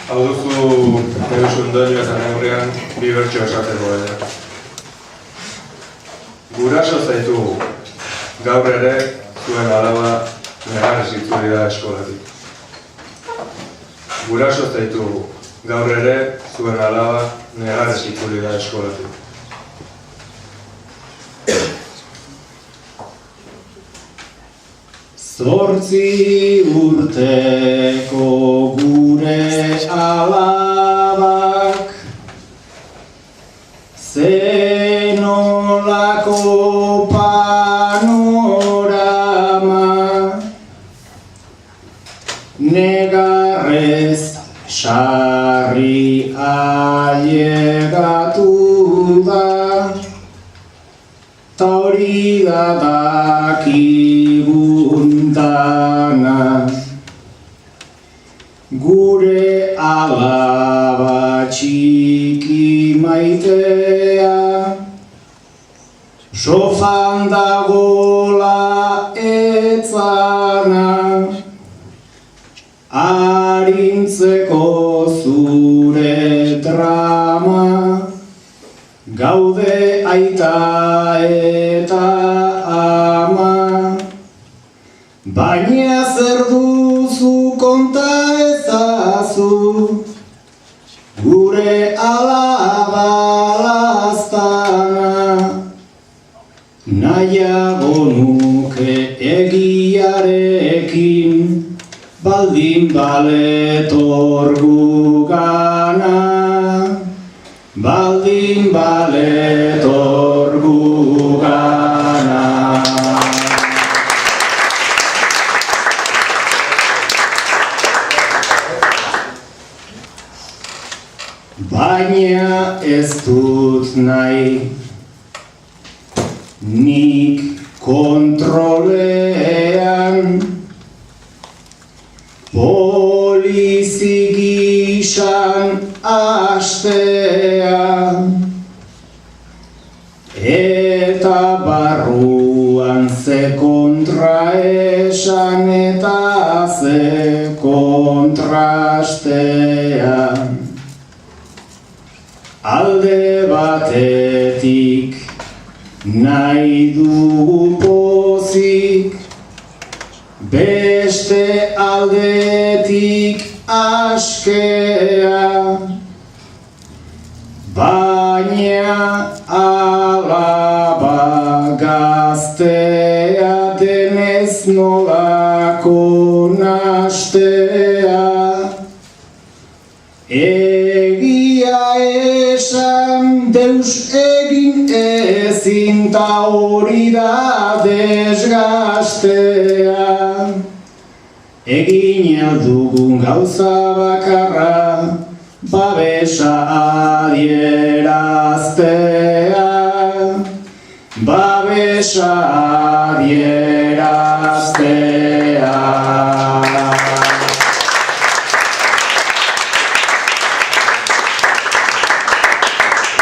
Hau duzu eusun doinu eta neurrian bi bertso esateko ere. Guraso zaitugu, gaur ere zuen alaba negarrez itzuli da eskolatik. Guraso zaitugu, gaur ere zuen alaba negarrez itzuli da eskolatik. Zortzi urteko gure alabak zenolako panorama negarrez sarri ailegatu da ta hori da dakigun dana. Gure alaba txiki maitea sofan dagola etzana arintzeko zure drama gaude aita eta ama baina zer duzu konta ezazu gure alaba laztana nahiago nuke egiarekin baldin baletor gugana baldin baletor gugana. Baina ez dut nahi nik kontrolean polizi gisan astea eta barruan ze kontra esan eta ze kontrastea. Alde batetik nahi dugu pozik, beste aldetik askea, baina alaba gaztea denez nolako nastea. Egia esan deus egin ezin ta hori da desgastea. Egin aldugun gauza bakarra babesa adieraztea. Babesa adieraztea.